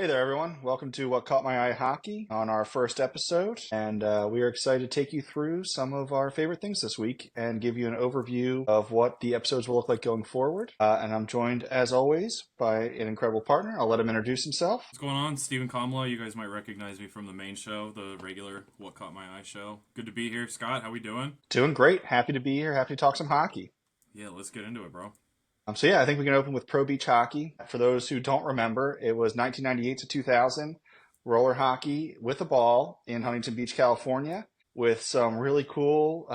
Hey there, everyone. Welcome to What Caught My Eye Hockey on our first episode. And we are excited to take you through some of our favorite things this week and give you an overview of what the episodes will look like going forward. And I'm joined, as always, by an incredible partner. I'll let him introduce himself. What's going on? Stephen Komlo. You guys might recognize me from the main show, the regular What Caught My Eye show. Good to be here. Scott, how we doing? Doing great. Happy to be here. Happy to talk some hockey. Yeah, let's get into it, bro. I think we can open with Pro Beach Hockey. For those who don't remember, it was 1998 to 2000 roller hockey with a ball in Huntington Beach, California, with some really cool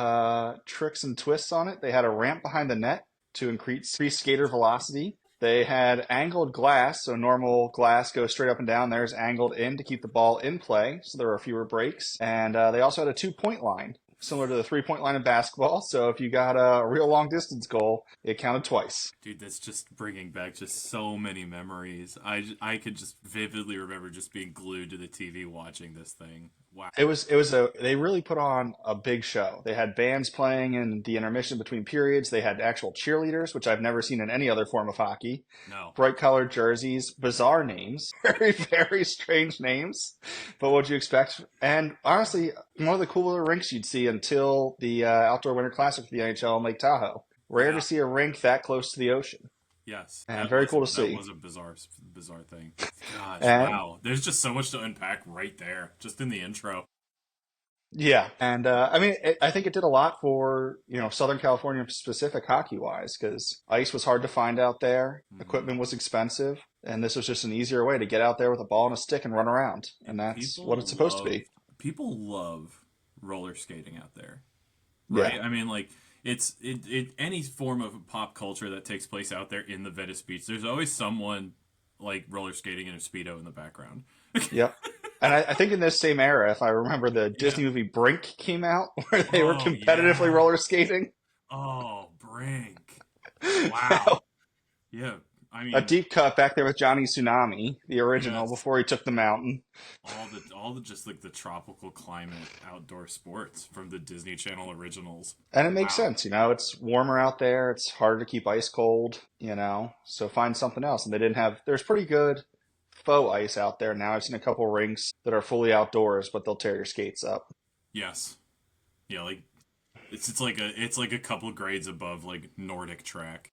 tricks and twists on it. They had a ramp behind the net to increase skater velocity. They had angled glass, so normal glass goes straight up and down. There's angled in to keep the ball in play, so there were fewer breaks. And they also had a 2-point line, similar to the 3-point line in basketball. So if you got a real long distance goal, it counted twice. Dude, that's just bringing back just so many memories. I could just vividly remember just being glued to the TV watching this thing. Wow. They really put on a big show. They had bands playing in the intermission between periods. They had actual cheerleaders, which I've never seen in any other form of hockey. No. Bright colored jerseys, bizarre names, very, very strange names. But what'd you expect? And honestly, one of the cooler rinks you'd see until the Outdoor Winter Classic for the NHL in Lake Tahoe. Rare to see a rink that close to the ocean. Yes. And very cool to see. That was a bizarre thing. Gosh, And wow. There's just so much to unpack right there, just in the intro. yeah, and I think it did a lot for Southern California specific hockey wise because ice was hard to find out there, equipment was expensive, and this was just an easier way to get out there with a ball and a stick and run around, and that's what it's supposed to be. People love roller skating out there, right? Yeah. I mean, like it's any form of pop culture that takes place out there in the Venice Beach. There's always someone like roller skating in a Speedo in the background. Yep. And I think in this same era, if I remember, the Disney movie Brink came out where they were competitively roller skating. Oh, Brink! Wow. Yeah, I mean A deep cut back there with Johnny Tsunami, the original, yes. before he took the mountain. all the just like the tropical climate outdoor sports from the Disney Channel originals. And it makes Wow. sense, it's warmer out there, it's harder to keep ice cold, so find something else. And there's pretty good faux ice out there now. I've seen a couple rinks that are fully outdoors, but they'll tear your skates up. Yes. Yeah, like it's like a couple grades above like Nordic track.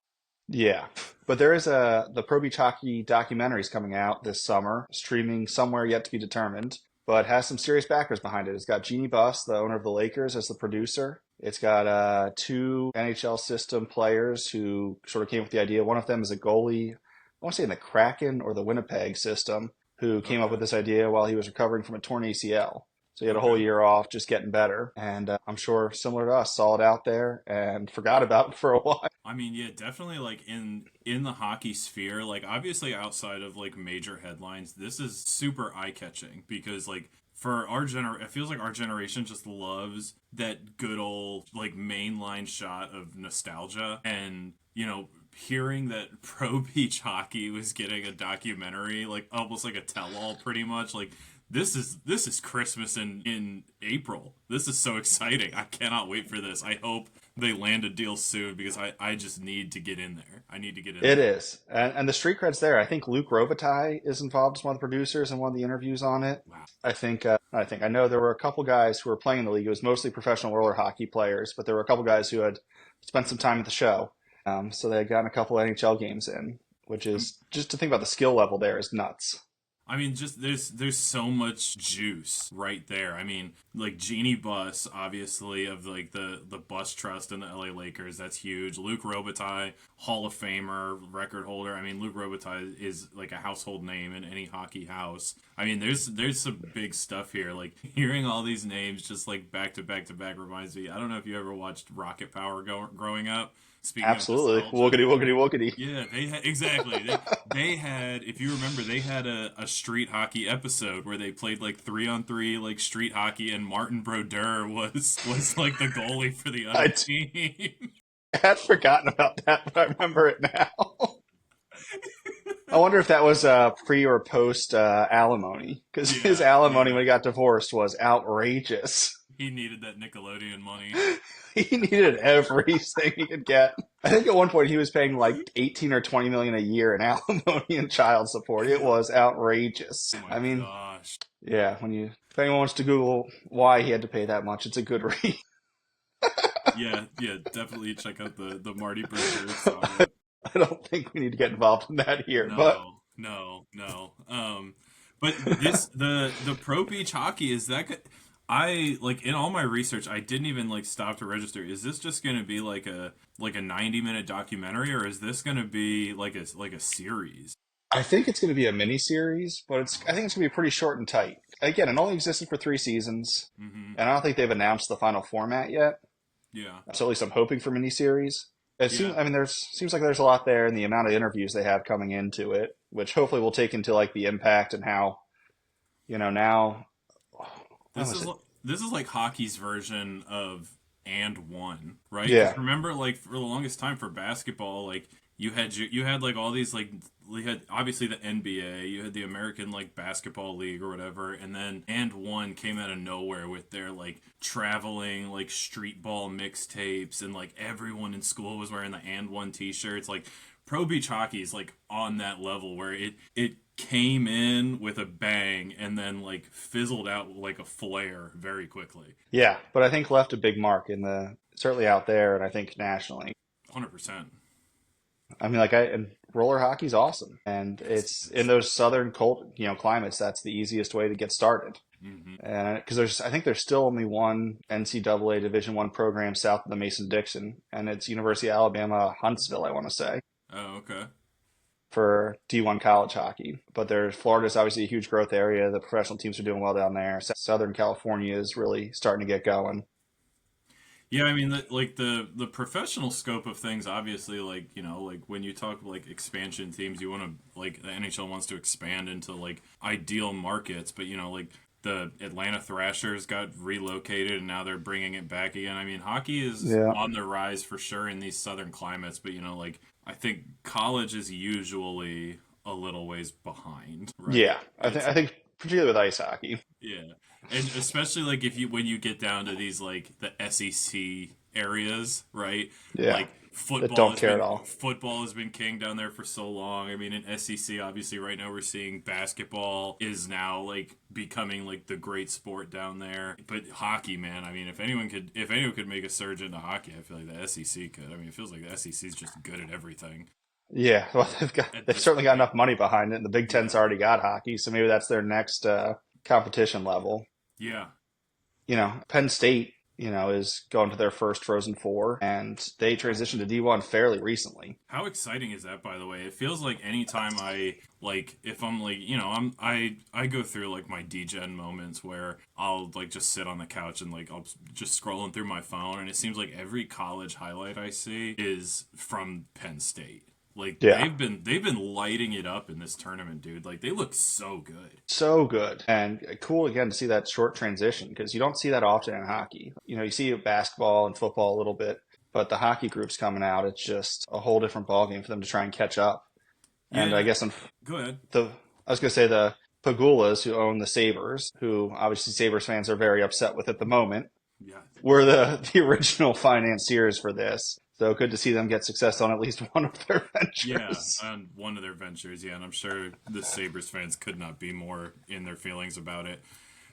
Yeah. But there is the Pro Beach Hockey documentaries coming out this summer, streaming somewhere yet to be determined, but has some serious backers behind it. It's got Jeannie Buss, the owner of the Lakers, as the producer. It's got two NHL system players who sort of came up with the idea. One of them is a goalie, I want to say in the Kraken or the Winnipeg system, who came up with this idea while he was recovering from a torn ACL. So he had a whole year off just getting better. And I'm sure, similar to us, saw it out there and forgot about it for a while. I mean, yeah, definitely like in the hockey sphere, like obviously outside of like major headlines, this is super eye-catching because like for it feels like our generation just loves that good old like mainline shot of nostalgia and, hearing that Pro Beach Hockey was getting a documentary, like almost like a tell-all pretty much, like this is Christmas in April. This is so exciting. I cannot wait for this. I hope they land a deal soon because I just need to get in there. I need to get in It there. is. And the street cred's there. I think Luke Robitaille is involved as one of the producers in one of the interviews on it. Wow. I know there were a couple guys who were playing in the league. It was mostly professional roller hockey players, but there were a couple guys who had spent some time at the show. So they had gotten a couple NHL games in, which is just to think about the skill level there is nuts. I mean, just there's so much juice right there. I mean, like Jeannie Buss, obviously of like the Bus Trust and the LA Lakers, that's huge. Luke Robitaille, Hall of Famer, record holder. I mean, Luke Robitaille is like a household name in any hockey house. I mean, there's some big stuff here. Like hearing all these names just like back to back to back reminds me. I don't know if you ever watched Rocket Power growing up. Speaking Absolutely. of nostalgia, Woogity, woogity, woogity. yeah, exactly. They had, if you remember, they had a street hockey episode where they played like 3-on-3 like street hockey, and Martin Brodeur was like the goalie for the other team. I had forgotten about that, but I remember it now. I wonder if that was pre or post alimony, because his alimony when he got divorced was outrageous. He needed that Nickelodeon money. He needed everything he could get. I think at one point he was paying like 18 or 20 million a year in alimony and child support. It was outrageous. Oh my I mean, gosh. yeah, if anyone wants to Google why he had to pay that much, it's a good read. Yeah, yeah, definitely check out the Marty Bridger saga. I don't think we need to get involved in that here, but No, no, no. But this the pro beach hockey is that I like in all my research I didn't even like stop to register. Is this just going to be like a 90-minute documentary, or is this going to be like a series? I think it's going to be a mini series, but I think it's going to be pretty short and tight. Again, it only existed for 3 seasons, Mm-hmm. and I don't think they've announced the final format yet. Yeah. So at least I'm hoping for miniseries. It seems, Yeah. I mean, seems like there's a lot there, and the amount of interviews they have coming into it, which hopefully will take into like the impact and how, now when This was is it? this is like hockey's version of and one, right? Because Yeah, remember, like for the longest time for basketball, like you had like all these like you had obviously the NBA, you had the American like basketball league or whatever, and then and one came out of nowhere with their like traveling like street ball mixtapes, and like everyone in school was wearing the and one t-shirts. Like pro beach hockey is like on that level where it came in with a bang and then like fizzled out like a flare very quickly. yeah, but I think left a big mark in the certainly out there, and I think nationally. 100%. I mean, and roller hockey's awesome, and Yes, it's it in is. those southern cold, climates. That's the easiest way to get started. Hmm. And because I think there's still only one NCAA Division One program south of the Mason-Dixon, and it's University of Alabama Huntsville, I want to say, Oh, okay. for D1 college hockey. But Florida's obviously a huge growth area. The professional teams are doing well down there. Southern California is really starting to get going. Yeah, I mean, the professional scope of things, obviously, like like when you talk like expansion teams, you want to like the NHL wants to expand into like ideal markets, but like the Atlanta Thrashers got relocated and now they're bringing it back again. I mean, hockey is Yeah, on the rise for sure in these southern climates, but like I think college is usually a little ways behind, right? yeah. It's I think particularly with ice hockey. yeah, and especially like if you when you get down to these like the SEC areas, right? Yeah, Like that don't care at all. football has been king down there for so long. I mean, in SEC, obviously, right now we're seeing basketball is now like becoming like the great sport down there. But hockey, man, I mean, if anyone could make a surge into hockey, I feel like the SEC could. I mean, it feels like the SEC is just good at everything Yeah, well, at they've this certainly got point. enough money behind it, and the Big Ten's Yeah, already got hockey, so maybe that's their next competition level. yeah. Penn State, is going to their first Frozen Four, and they transitioned to D1 fairly recently. How exciting is that, by the way? It feels like anytime I like, if I'm like, I go through like my degen moments where I'll like just sit on the couch and like I'll just scrolling through my phone, and it seems like every college highlight I see is from Penn State. Like Yeah, they've been lighting it up in this tournament, dude. Like they look so good. so good. And cool again to see that short transition because you don't see that often in hockey. You see basketball and football a little bit, but the hockey groups coming out, it's just a whole different ballgame for them to try and catch up. And I Yeah, guess go ahead. I was going to say the Pagulas who own the Sabres, who obviously Sabres fans are very upset with at the moment, Yeah, were the original financiers for this. So good to see them get success on at least one of their yeah, ventures. on one of their ventures, yeah, and I'm sure the Sabres fans could not be more in their feelings about it.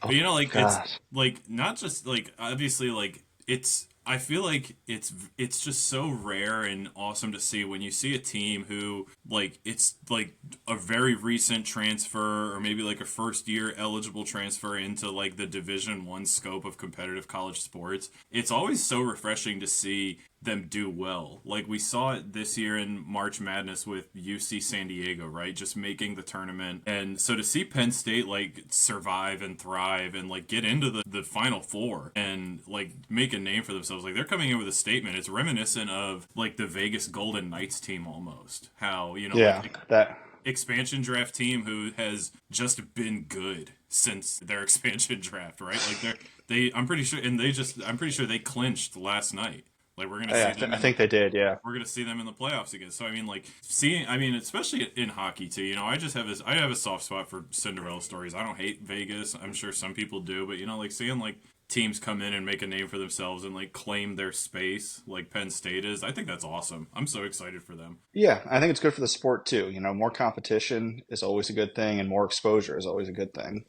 But like it's God. like not just like obviously like it's I feel like it's just so rare and awesome to see when you see a team who like it's like a very recent transfer or maybe like a first year eligible transfer into like the Division 1 scope of competitive college sports. It's always so refreshing to see them do well. Like we saw it this year in March Madness with UC San Diego, right? Just making the tournament. And so to see Penn State like survive and thrive and like get into the final four and like make a name for themselves, like they're coming in with a statement. It's reminiscent of like the Vegas Golden Knights team almost. How, Yeah, that expansion draft team who has just been good since their expansion draft, right? Like I'm pretty sure I'm pretty sure they clinched last night. Like we're gonna see them I in think they did. Yeah. we're gonna see them in the playoffs again. So I mean, like seeing, I mean, especially in hockey too. I have a soft spot for Cinderella stories. I don't hate Vegas. I'm sure some people do, but like seeing like teams come in and make a name for themselves and like claim their space like Penn State is. I think that's awesome. I'm so excited for them. Yeah, I think it's good for the sport too. More competition is always a good thing, and more exposure is always a good thing.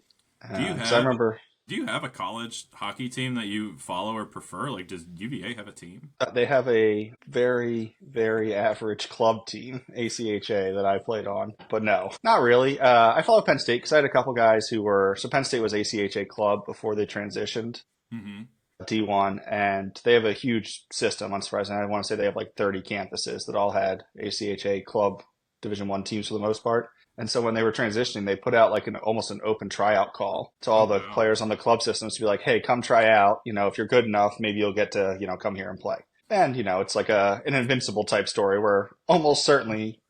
Do you Because I have remember do you have a college hockey team that you follow or prefer? Like, does UVA have a team? they have a very, very average club team, ACHA, that I played on. But no, not really. I follow Penn State because I had a couple guys who were, so Penn State was ACHA club before they transitioned Mm-hmm. D1, and they have a huge system, unsurprisingly. I want to say they have like 30 campuses that all had ACHA club Division 1 teams for the most part. And so when they were transitioning, they put out like an almost an open tryout call to Oh all the wow. players on the club systems to be like, "Hey, come try out. If you're good enough, maybe you'll get to, come here and play." And it's like an invincible type story where almost certainly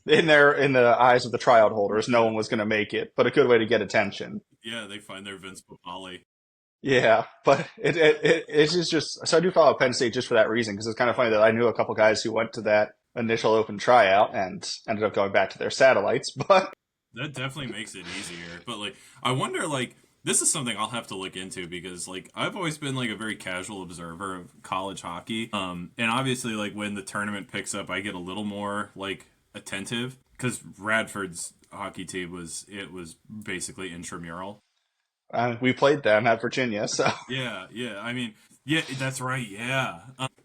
in the eyes of the tryout holders, no Yeah. one was going to make it, but a good way to get attention. Yeah, they find their Vince Papali. Yeah, but it's just so I do follow Penn State just for that reason because it's kind of funny that I knew a couple guys who went to that initial open tryout and ended up going back to their satellites. But That definitely makes it easier. But like I wonder like this is something I'll have to look into because like I've always been like a very casual observer of college hockey. And obviously like when the tournament picks up I get a little more like attentive cuz Radford's hockey team was basically intramural. we played them at Virginia, so Yeah, yeah. I mean, yeah, that's right. Yeah.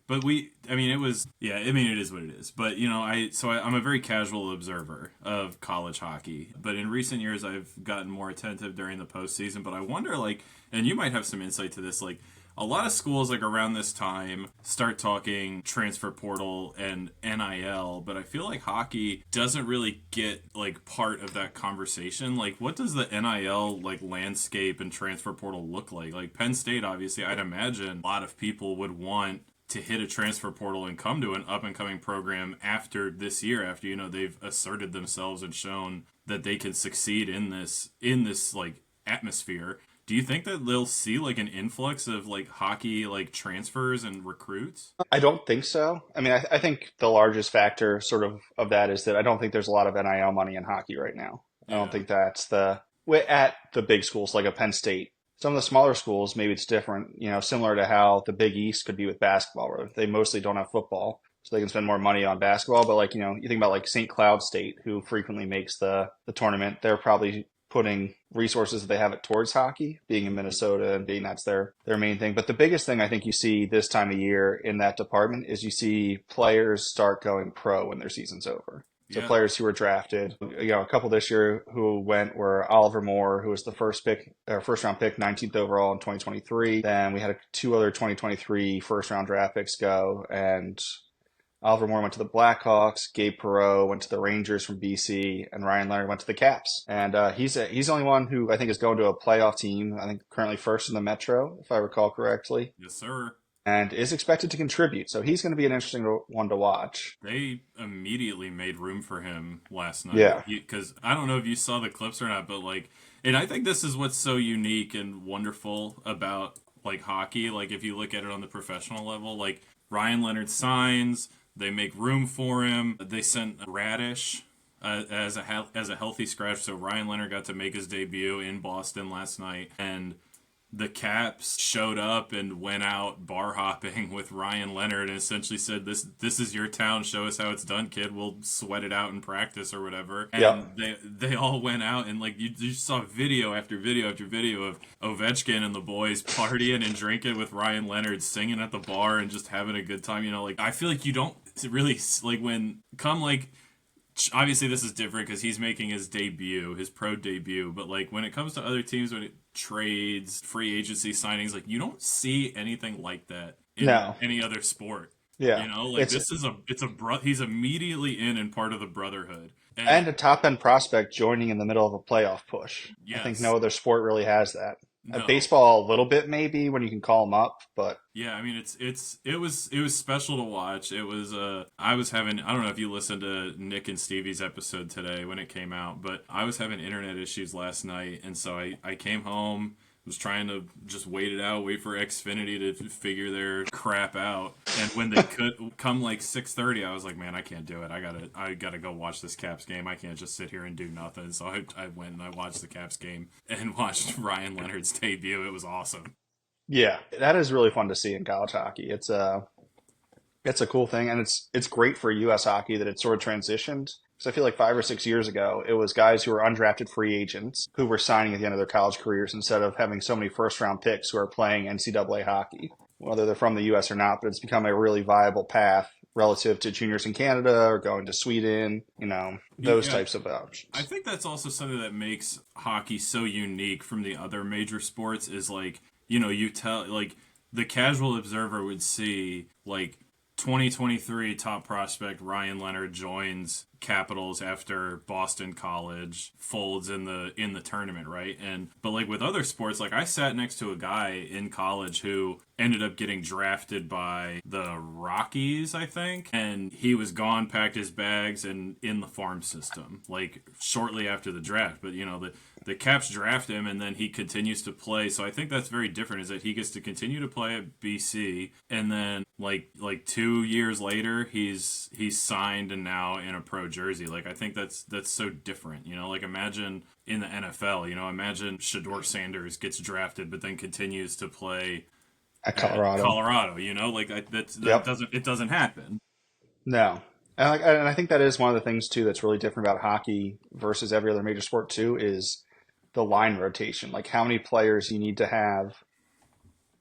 But I mean, it was, yeah, I mean, it is what it is. But, I'm a very casual observer of college hockey. But in recent years, I've gotten more attentive during the postseason. But I wonder, like, and you might have some insight to this, like, a lot of schools like around this time start talking transfer portal and NIL, but I feel like hockey doesn't really get like part of that conversation. Like what does the NIL like landscape and transfer portal look like? Like Penn State obviously I'd imagine a lot of people would want to hit a transfer portal and come to an up and coming program after this year after they've asserted themselves and shown that they can succeed in this like atmosphere. Do you think that they'll see like an influx of like hockey like transfers and recruits? I don't think so. I mean, I think the largest factor sort of that is that I don't think there's a lot of NIL money in hockey right now. I don't Yeah. think that's at the big schools like a Penn State. Some of the smaller schools, maybe it's different, similar to how the Big East could be with basketball, where they mostly don't have football, so they can spend more money on basketball. But like, you think about like St. Cloud State, who frequently makes the tournament, they're probably putting resources that they have it towards hockey, being in Minnesota and being that's their main thing. But the biggest thing I think you see this time of year in that department is you see players start going pro when their season's over. So Yeah. players who were drafted, a couple this year who went were Oliver Moore, who was the first round pick, 19th overall in 2023. Then we had two other 2023 first round draft picks go, and Oliver Moore went to the Blackhawks, Gabe Perreault went to the Rangers from BC, and Ryan Leonard went to the Caps. And he's the only one who I think is going to a playoff team. I think currently first in the Metro, if I recall correctly, Yes, sir. and is expected to contribute. So he's going to be an interesting one to watch. They immediately made room for him last night Yeah. because I don't know if you saw the clips or not, but like, and I think this is what's so unique and wonderful about like hockey. Like, if you look at it on the professional level, like Ryan Leonard signs, they make room for him. They sent Radish as a healthy scratch, so Ryan Leonard got to make his debut in Boston last night, and the Caps showed up and went out bar hopping with Ryan Leonard and essentially said, "This is your town. Show us how it's done, kid. We'll sweat it out in practice or whatever." Yep. And they all went out and like you saw video after video after video of Ovechkin and the boys partying and drinking with Ryan Leonard, singing at the bar and just having a good time. Like I feel like you don't really like when come like obviously this is different because he's making his debut, his pro debut. But like when it comes to other teams, when it trades, free agency signings, like you don't see anything like that in No. any other sport. Yeah. Like It's this is he's immediately in and part of the brotherhood. And and a top end prospect joining in the middle of a playoff push. I think yes, no other sport really has that. no, Baseball a little bit maybe when you can call them up, but yeah, I mean it was special to watch. It was I was having I don't know if you listened to Nick and Stevie's episode today when it came out, but I was having internet issues last night and so I came home, was trying to just wait it out, wait for Xfinity to figure their crap out. And when they could come like 6:30, I was like, man, I can't do it. I gotta go watch this Caps game. I can't just sit here and do nothing. So I went and I watched the Caps game and watched Ryan Leonard's debut. It was awesome. Yeah, that is really fun to see in college hockey. It's a cool thing, and it's great for U.S. hockey that it sort of transitioned. Because I feel like 5 or 6 years ago, it was guys who were undrafted free agents who were signing at the end of their college careers instead of having so many first round picks who are playing NCAA hockey, whether they're from the U.S. or not. But it's become a really viable path relative to juniors in Canada or going to Sweden, those Yeah, types of I options. think that's also something that makes hockey so unique from the other major sports is like, you tell like the casual observer would see like 2023 top prospect Ryan Leonard joins Capitals after Boston College folds in the tournament, right? And but like with other sports, like I sat next to a guy in college who ended up getting drafted by the Rockies, I think, and he was gone, packed his bags, and in the farm system like shortly after the draft. But the Caps draft him, and then he continues to play. So I think that's very different. Is that he gets to continue to play at BC, and then like 2 years later, he's signed and now in a pro jersey. Like I think that's so different. Like imagine in the NFL. Imagine Shador Sanders gets drafted, but then continues to play At at Colorado. Colorado. Like that Yep. doesn't happen. No. And I think that is one of the things too that's really different about hockey versus every other major sport too is the line rotation. Like how many players you need to have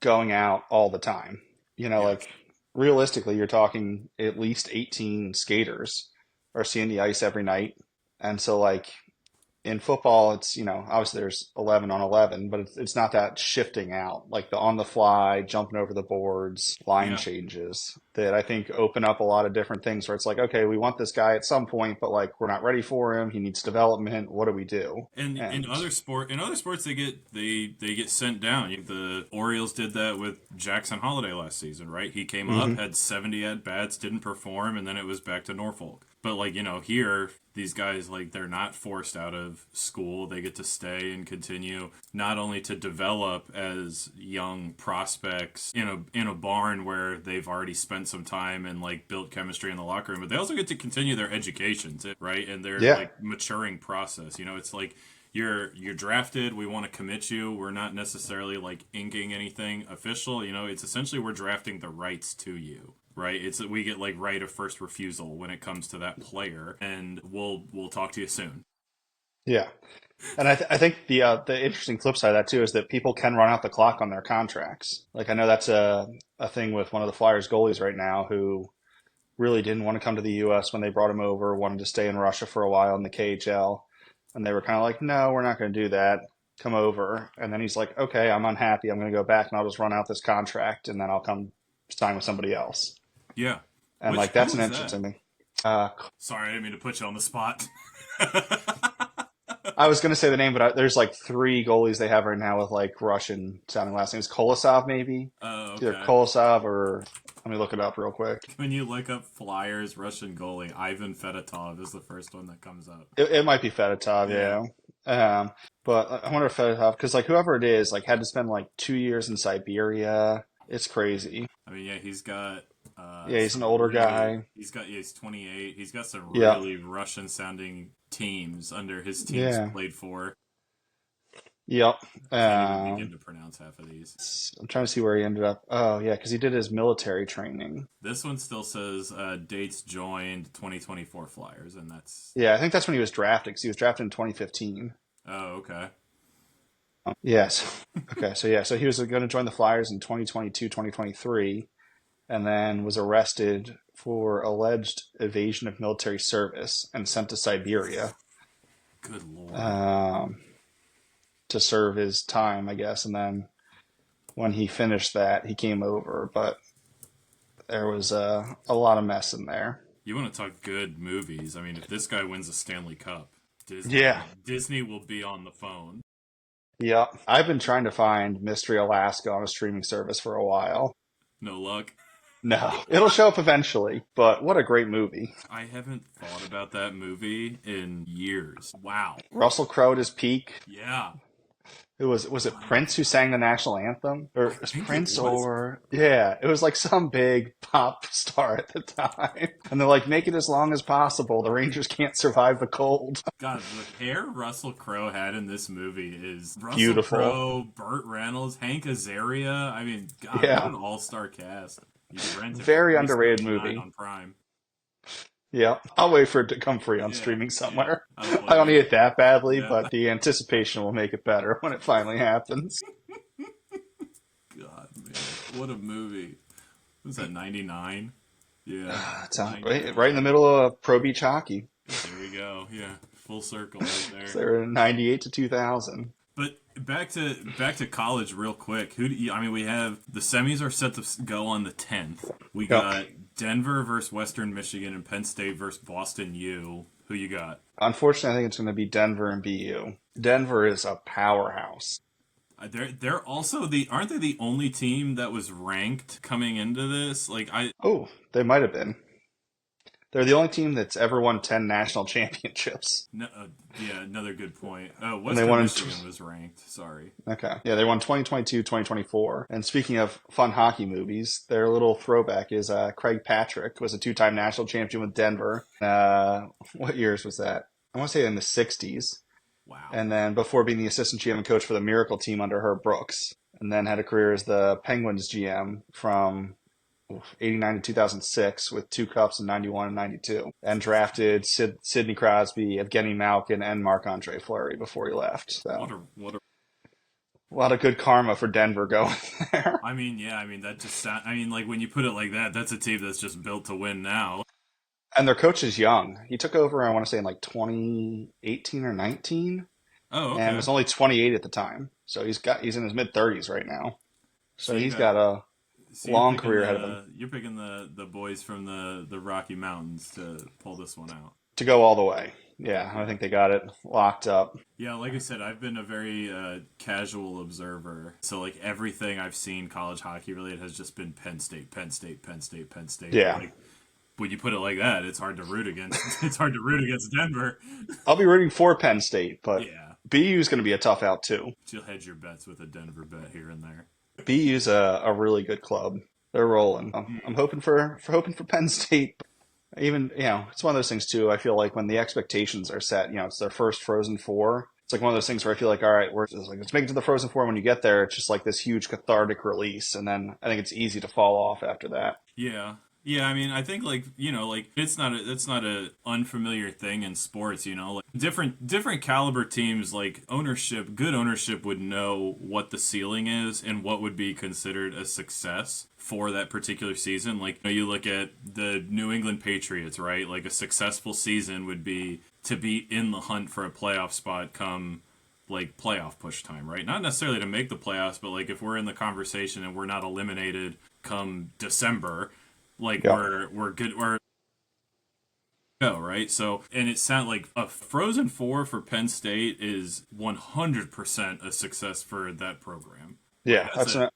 going out all the time. Yes. Like realistically, you're talking at least 18 skaters are seeing the ice every night. And so like in football, it's, obviously there's 11 on 11, but it's not that shifting out, like the on the fly, jumping over the boards, line Yeah. changes that I think open up a lot of different things where it's like, okay, we want this guy at some point, but like we're not ready for him. He needs development. What do we do? And And in other sports they get sent down. The Orioles did that with Jackson Holiday last season, right? He came up, mhm. had 70 at bats, didn't perform, and then it was back to Norfolk. But like here these guys like they're not forced out of school. They get to stay and continue not only to develop as young prospects in a barn where they've already spent some time and like built chemistry in the locker room, but they also get to continue their education, right? And their Yeah, like maturing process. It's like you're drafted, we want to commit you. We're not necessarily like inking anything official. It's essentially we're drafting the rights to you, right? It's that we get like right of first refusal when it comes to that player, and we'll talk to you soon. yeah. And I think the interesting flip side of that too is that people can run out the clock on their contracts. Like I know that's a thing with one of the Flyers goalies right now who really didn't want to come to the U.S. when they brought him over, wanted to stay in Russia for a while in the KHL, and they were kind of like, no, we're not going to do that. Come over, and then he's like, okay, I'm unhappy. I'm going to go back and I'll just run out this contract, and then I'll come sign with somebody else. Yeah. And Which like who that's an was that? interesting thing. Uh, Sorry, I didn't mean to put you on the spot. I was going to say the name, but there's like three goalies they have right now with like Russian sounding last names. Kolasov, maybe. Oh, It's either okay. Kolasov or let me look it up real quick. When you look up Flyers Russian goalie, Ivan Fedotov is the first one that comes up. It might be Fedotov, Yeah. yeah. But I wonder if Fedotov, because like whoever it is, like had to spend like 2 years in Siberia. It's crazy. I mean, yeah, he's got Yeah, he's an some older really. guy. He's 28. He's got some Yeah, really Russian sounding teams under his teams yeah, played for. yep. I can't even begin Um, to pronounce half of these. I'm trying to see where he ended up. Oh, yeah, because he did his military training. This one still says dates joined 2024 Flyers, and that's Yeah, I think that's when he was drafted, because he was drafted in 2015. oh okay. Yes. Okay, so yeah, so he was going to join the Flyers in 2022, 2023, and then was arrested for alleged evasion of military service and sent to Siberia Good lord. um, to serve his time, I guess. And then when he finished that, he came over, but there was a lot of mess in there. You want to talk good movies? I mean, if this guy wins a Stanley Cup, Yeah. Disney will be on the phone. Yep. I've been trying to find Mystery Alaska on a streaming service for a while. No luck. No, it'll show up eventually, but what a great movie. I haven't thought about that movie in years. Wow. Russell Crowe at his peak. Yeah. Was it Prince who sang the national anthem? Or I it was think it Prince was. or yeah, it was like some big pop star at the time. And they're like, make it as long as possible. The Rangers can't survive the cold. God, the pair Russell Crowe had in this movie is Russell Beautiful. Crowe, Burt Reynolds, Hank Azaria. I mean, God, what Yeah. an all-star cast. You could rent it for Very underrated $3.79 movie. on Prime. Yeah. I'll wait for it to come free on Yeah, streaming yeah. somewhere. I don't I don't blame need you. it that badly, Yeah. but the anticipation will make it better when it finally happens. God, man, what a movie. Was that 99? Yeah, It's right in the 99. middle of Pro Beach hockey. There we go. Yeah, full circle right there. So they're in 98 to 2000. But back to college real quick. I mean, we have the semis are set to go on the 10th. We Yep. got Denver versus Western Michigan and Penn State versus Boston U. Who you got? Unfortunately, I think it's going to be Denver and BU. Denver is a powerhouse. They're also aren't they the only team that was ranked coming into this? Like I Oh, they might have been. They're the only team that's ever won 10 national championships. no, yeah, another good point. Oh, And they Western won in, Michigan was ranked. Sorry. okay. Yeah, they won 2022, 2024. And speaking of fun hockey movies, their little throwback is Craig Patrick was a two-time national champion with Denver. What years was that? I want to say in the 60s. Wow. And then before being the assistant GM and coach for the Miracle team under Herb Brooks. And then had a career as the Penguins GM from 89 to 2006 with two cups in 91 and 92, and drafted Sidney Crosby, Evgeny Malkin, and Marc-Andre Fleury before he left. So What a a lot of good karma for Denver going there. I mean, yeah, I mean that just I mean like when you put it like that, that's a team that's just built to win now. And their coach is young. He took over, I want to say, in like 2018 or 19, Oh, and okay. was only 28 at the time. So he's in his mid 30s right now. So So you he's got got a so long career ahead of him you're picking the boys from the Rocky Mountains to pull this one out. to go all the way. Yeah, I think they got it locked up. Yeah, like I said, I've been a very casual observer. So like everything I've seen college hockey related has just been Penn State, Penn State, Penn State, Penn State. Yeah. Like when you put it like that, it's hard to root against. It's hard to root against Denver. I'll be rooting for Penn State, but Yeah, BU is going to be a tough out too. you'll hedge your bets with a Denver bet here and there. BU's a really good club. They're rolling. I'm hoping for Penn State. Even it's one of those things too. I feel like when the expectations are set, it's their first Frozen Four. It's like one of those things where I feel like, all right, let's make it to the Frozen Four. When you get there, it's just like this huge cathartic release, and then I think it's easy to fall off after that. Yeah. Yeah, I mean, I think like, like it's not a unfamiliar thing in sports, like different caliber teams like good ownership would know what the ceiling is and what would be considered a success for that particular season. Like, you look at the New England Patriots, right? Like a successful season would be to be in the hunt for a playoff spot come like playoff push time, right? Not necessarily to make the playoffs, but like if we're in the conversation and we're not eliminated come December, like Yeah, we're good we're go right. So and it sounds like a Frozen Four for Penn State is 100% a success for that program. Like yeah, that's an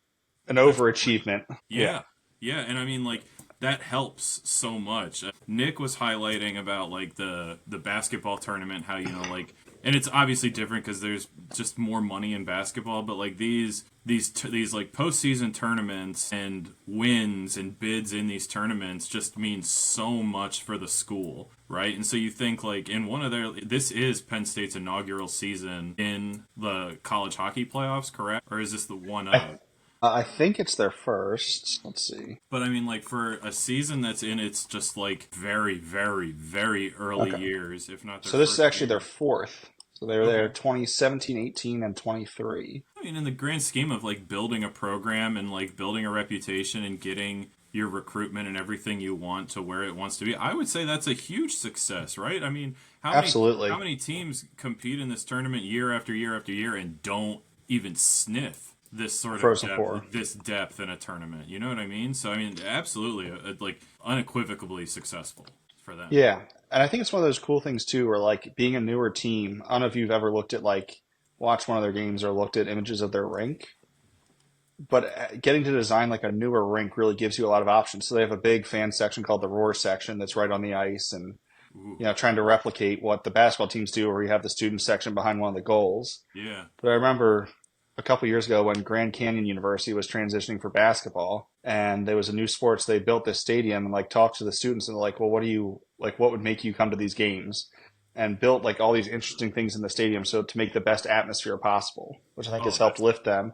that's overachievement. Yeah, yeah, yeah, and I mean like that helps so much. Nick was highlighting about like the basketball tournament, how like, and it's obviously different because there's just more money in basketball, but like these like postseason tournaments and wins and bids in these tournaments just means so much for the school, right? And so you think like in this is Penn State's inaugural season in the college hockey playoffs, correct? Or is this the one I of? I think it's their first. Let's see. But I mean, like for a season that's in its just like very, very, very early Okay, years, if not their so this is first actually their year. fourth. So they were there Okay. 2017, 18, and 23. I mean, in the grand scheme of like building a program and like building a reputation and getting your recruitment and everything you want to where it wants to be, I would say that's a huge success, right? I mean, how Absolutely. many teams compete in this tournament year after year after year and don't even sniff this sort of Frozen Four. depth in a tournament? You know what I mean? So I mean, absolutely, like unequivocally successful for them. Yeah. And I think it's one of those cool things too, where like being a newer team, I don't know if you've ever looked at watched one of their games or looked at images of their rink, but getting to design like a newer rink really gives you a lot of options. So they have a big fan section called the Roar section that's right on the ice, and Ooh. trying to replicate what the basketball teams do, where you have the student section behind one of the goals. Yeah. But I remember a couple years ago when Grand Canyon University was transitioning for basketball, and there was a new sports. They built this stadium and like talked to the students and like, well, what would make you come to these games? And built like all these interesting things in the stadium so to make the best atmosphere possible, which I think Oh, has helped lift them.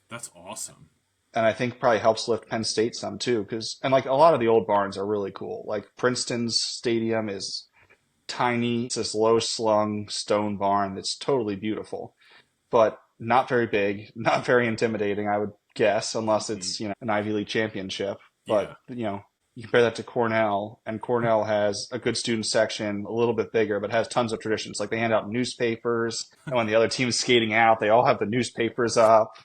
that's awesome. And I think probably helps lift Penn State some too, because and like a lot of the old barns are really cool. Like Princeton's stadium is tiny. It's this low slung stone barn that's totally beautiful, but not very big, not very intimidating, I would guess, unless Mhm. it's, an Ivy League championship. Yeah. But, you compare that to Cornell, and Cornell has a good student section, a little bit bigger, but has tons of traditions. Like they hand out newspapers, and when the other team's skating out, they all have the newspapers up.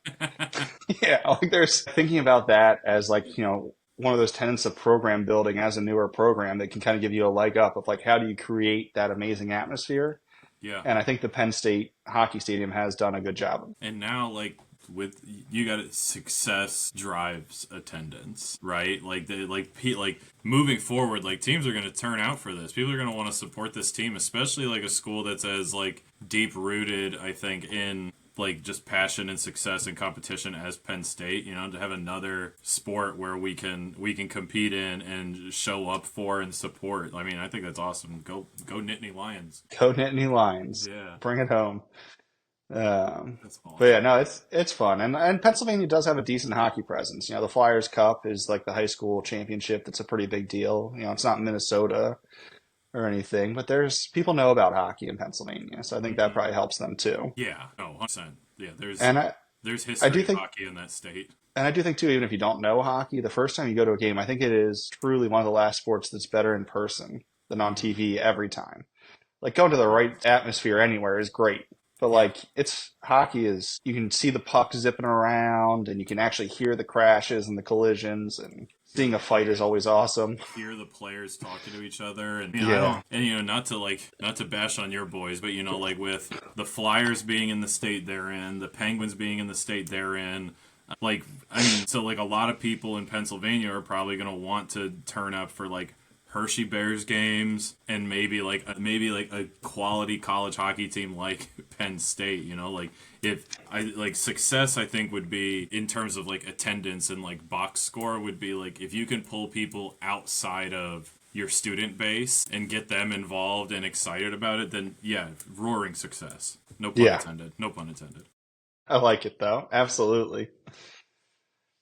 Yeah, like there's thinking about that as like, one of those tenets of program building as a newer program that can kind of give you a leg up of like, how do you create that amazing atmosphere? Yeah. And I think the Penn State hockey stadium has done a good job. And now, like, with you got it, success drives attendance, right? Like like moving forward, like teams are going to turn out for this. People are going to want to support this team, especially like a school that's as like deep rooted, I think, in like just passion and success and competition as Penn State. To have another sport where we can compete in and show up for and support. I mean, I think that's awesome. Go Nittany Lions. Go Nittany Lions, Yeah, bring it home. that's But yeah, awesome. no, it's fun, and Pennsylvania does have a decent hockey presence. The Flyers Cup is like the high school championship. That's a pretty big deal. It's not Minnesota or anything, but there's people know about hockey in Pennsylvania, so I think that Hmm. probably helps them too. Yeah, no, 100%. Yeah, there's And there's I do history of think, hockey in that state. and I do think too, even if you don't know hockey, the first time you go to a game, I think it is truly one of the last sports that's better in person than on Hmm. TV every time. Like going to the right atmosphere anywhere is great. But Yeah, like it's hockey is you can see the puck zipping around and you can actually hear the crashes and the collisions and hear seeing the a fight is players always awesome. hear the players talking to each other, and I Yeah. don't, and not to bash on your boys, but like with the Flyers being in the state they're in, the Penguins being in the state they're in, like I mean, so like a lot of people in Pennsylvania are probably gonna want to turn up for like Hershey Bears games and maybe like a quality college hockey team like Penn State. Like if I like success, I think would be in terms of like attendance and like box score would be like if you can pull people outside of your student base and get them involved and excited about it, then yeah, roaring success. No pun Yeah. intended. No pun intended. I like it though. Absolutely.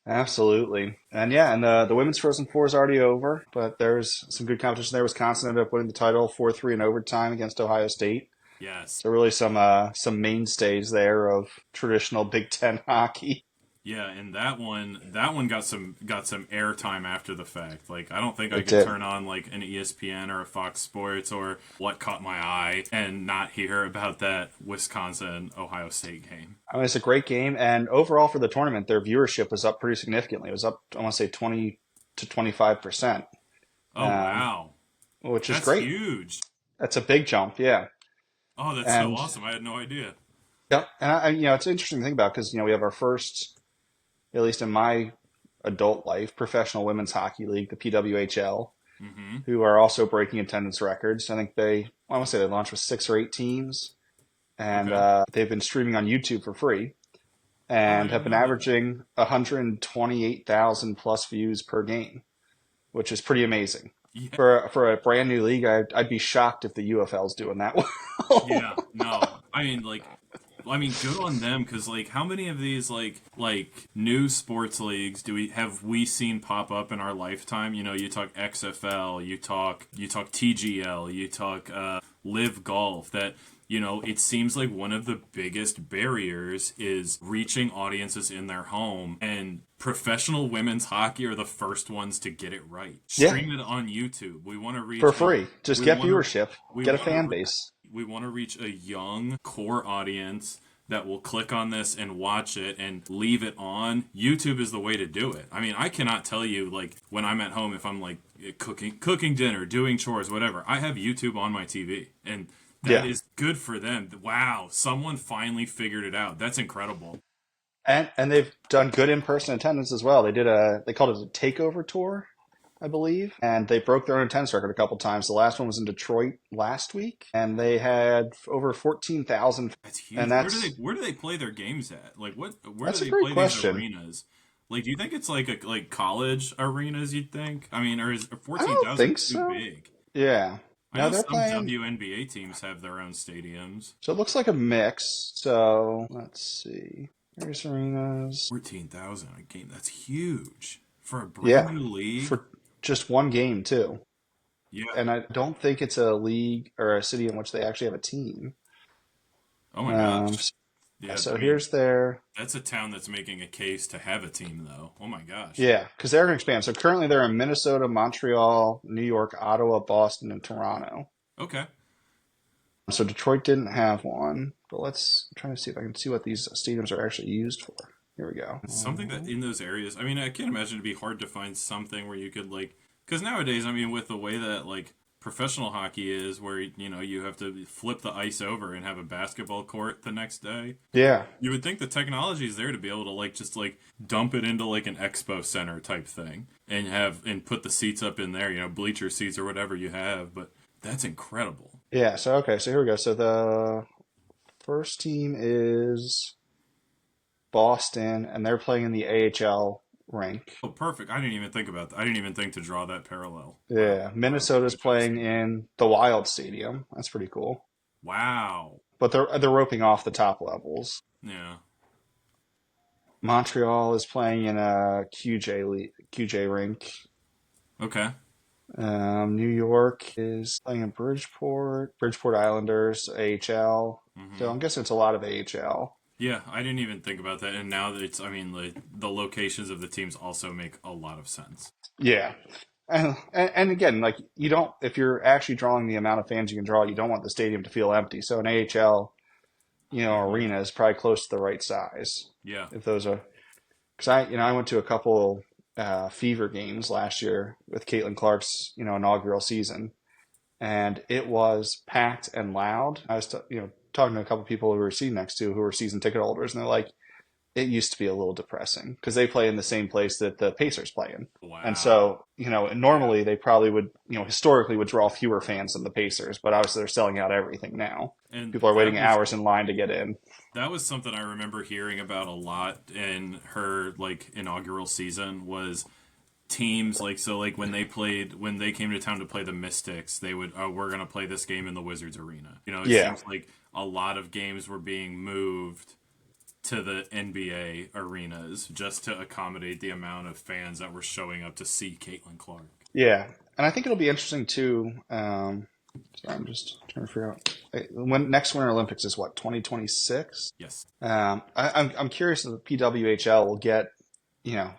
Absolutely. And yeah, and the women's Frozen Four is already over, but there's some good competition there. Wisconsin ended up winning the title 4-3 in overtime against Ohio State. Yes. So really some mainstays there of traditional Big Ten hockey. Yeah, and that one got some airtime after the fact. Like I don't think I It could did. turn on like an ESPN or a Fox Sports or What Caught My Eye and not hear about that Wisconsin Ohio State game. I mean, it's a great game, and overall for the tournament, their viewership was up pretty significantly. It was up, I want to say, 20 to 25%, Oh um, wow. which is That's great. huge. That's a big jump, yeah. Oh, that's so And awesome. I had no idea. yeah, and it's interesting to think about because we have our first, at least in my adult life, professional women's hockey league, the PWHL, Mhm. who are also breaking attendance records. I think I want to say they launched with 6 or 8 teams, and Okay. they've been streaming on YouTube for free Oh, I and have didn't been know that. averaging 128,000 plus views per game, which is pretty amazing. Yeah. For a brand new league, I'd be shocked if the UFL's doing that well. Yeah. No. I mean, good on them because like, how many of these like new sports leagues do we seen pop up in our lifetime? You talk XFL, you talk TGL, you talk Live Golf. That it seems like one of the biggest barriers is reaching audiences in their home, and professional women's hockey are the first ones to get it right. Yeah, Stream it on YouTube. We want to for reach a free. Just we get want to viewership, we get a want to fan base. we want to reach a young core audience that will click on this and watch it and leave it on. YouTube is the way to do it. I mean, I cannot tell you like when I'm at home if I'm like cooking dinner, doing chores, whatever. I have YouTube on my TV and that Yeah, is good for them. Wow, someone finally figured it out. That's incredible. and they've done good in person attendance as well. They called it a takeover tour, I believe, and they broke their own attendance record a couple times. The last one was in Detroit last week, and they had over 14,000. That's And huge. Where do they play their games at? Like where do that's a they great play these question. arenas? Like do you think it's like college arenas you'd think? I mean, or is I don't 14,000 think too so. big? Yeah. I No, know they're some playing. WNBA teams have their own stadiums. So it looks like a mix. So let's see. Here's arenas. 14,000 a game. That's huge for a brand Yeah, new league. for just one game too. Yeah. And I don't think it's a league or a city in which they actually have a team. Oh my Um, gosh. so, yeah, Yeah, so I mean, here's their that's a town that's making a case to have a team though. Oh my gosh. yeah, because they're going to expand. So currently they're in Minnesota, Montreal, New York, Ottawa, Boston, and Toronto. Okay. So Detroit didn't have one, but I'm trying to see if I can see what these stadiums are actually used for. Here we go. Something that in those areas, I mean, I can't imagine it'd be hard to find something where you could like, because nowadays, I mean, with the way that like professional hockey is, where you have to flip the ice over and have a basketball court the next day, Yeah, you would think the technology is there to be able to like just like dump it into like an expo center type thing and put the seats up in there, bleacher seats or whatever you have. But that's incredible. yeah. So okay, so here we go. So the first team is Boston, and they're playing in the AHL rink. Oh, perfect. I didn't even think about that. I didn't even think to draw that parallel. Wow. Yeah, Wow. Minnesota's AHL playing stadium. in the Wild Stadium. That's pretty cool. Wow. But they're roping off the top levels. Yeah. Montreal is playing in a QJ rink. Okay. New York is playing in Bridgeport Islanders, AHL. So Hmm. I'm guessing it's a lot of AHL. Yeah, I didn't even think about that. And now that I mean, the locations of the teams also make a lot of sense. Yeah. And again, like you don't, if you're actually drawing the amount of fans you can draw, you don't want the stadium to feel empty. So an AHL, Hmm. arena is probably close to the right size. Yeah. If those are, because I went to a couple Fever games last year with Caitlin Clark's, inaugural season, and it was packed and loud. I was, talking to a couple people who were seated next to who were season ticket holders, and they're like, it used to be a little depressing because they play in the same place that the Pacers play in. And Wow. so, Yeah. normally they probably would, historically would draw fewer fans than the Pacers, but obviously they're selling out everything now. And People are waiting hours in line to get in. that was something I remember hearing about a lot in her like inaugural season was teams like so like when they came to town to play the Mystics, they would we're gonna play this game in the Wizards arena. It Yeah. seems like a lot of games were being moved to the NBA arenas just to accommodate the amount of fans that were showing up to see Caitlin Clark. Yeah. And I think it'll be interesting too. Sorry, I'm just trying to figure out when next Winter Olympics is what, 2026? Yes. I'm curious if the PWHL will get, you know,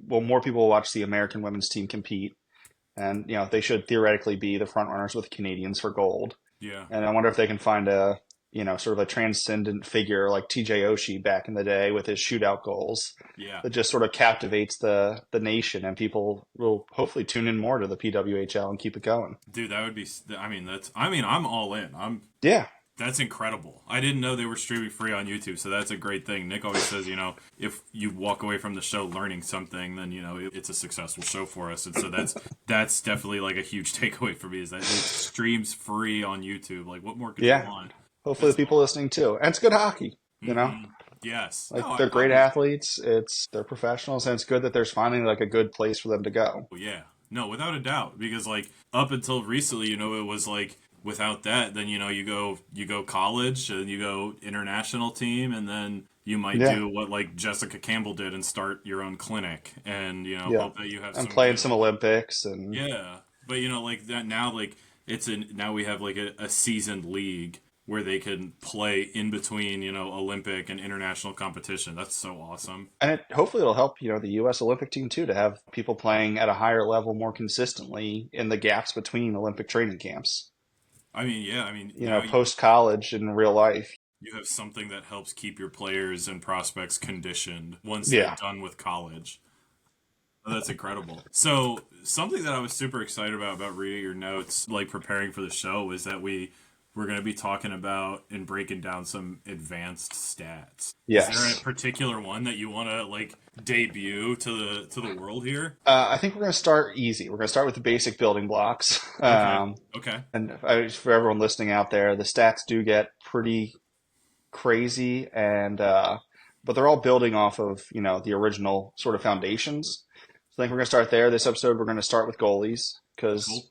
more people will watch the American women's team compete, and they should theoretically be the front runners with Canadians for gold. Yeah. And I wonder if they can find a, sort of a transcendent figure like TJ Oshie back in the day with his shootout goals Yeah. that just sort of captivates the nation, and people will hopefully tune in more to the PWHL and keep it going. Dude, that would be I mean, I'm all in. Yeah, That's incredible. I didn't know they were streaming free on YouTube, so that's a great thing. Nick always says, if you walk away from the show learning something, then it's a successful show for us. And so that's definitely like a huge takeaway for me is that it streams free on YouTube. Like, what more could you yeah. want? Hopefully That's the people listening too, and it's good hockey. mm-hmm. Yes. No, Like they're great athletes. They're professionals, and it's good that there's finally like a good place for them to go. yeah. No, without a doubt, because like up until recently, it was like without that, then you go college and you go international team, and then you might Yeah, do what like Jessica Campbell did and start your own clinic, and yeah, hope that you have and some playing good some Olympics and yeah. But like that now, like now we have like a seasoned league where they can play in between Olympic and international competition. That's so awesome. hopefully it'll help the U.S. Olympic team too to have people playing at a higher level more consistently in the gaps between Olympic training camps. I mean, yeah. I mean, now Post college in real life. you have something that helps keep your players and prospects conditioned once they're Yeah. done with college. Oh, that's incredible. So something that I was super excited about reading your notes, like preparing for the show, was that we're going to be talking about and breaking down some advanced stats. Is there a Yes. particular one that you want to like debut to the world here? I think we're going to start easy. We're going to start with the basic building blocks. Okay. Okay. For everyone listening out there, the stats do get pretty crazy, and but they're all building off of the original sort of foundations. So I think we're going to start there. This episode, we're going to start with goalies because Cool.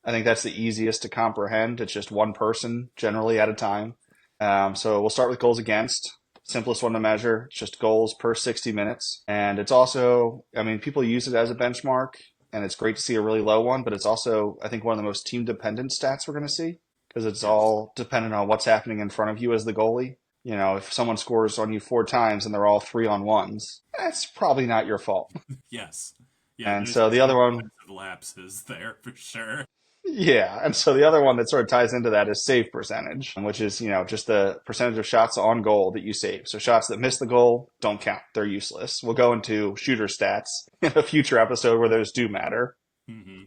I think that's the easiest to comprehend. It's just one person generally at a time. So we'll start with goals against. Simplest one to measure. It's just goals per 60 minutes. And it's also, I mean, people use it as a benchmark, and it's great to see a really low one, but it's also, I think, one of the most team dependent stats we're going to see because it's Yes. all dependent on what's happening in front of you as the goalie. If someone scores on you 4 times and they're all 3-on-1s, that's probably not your fault. Yes. Yeah, And there's so the some other one, defensive lapses there for sure. yeah. And so the other one that sort of ties into that is save percentage, which is, just the percentage of shots on goal that you save. So shots that miss the goal don't count. They're useless. We'll go into shooter stats in a future episode where those do matter. Hmm.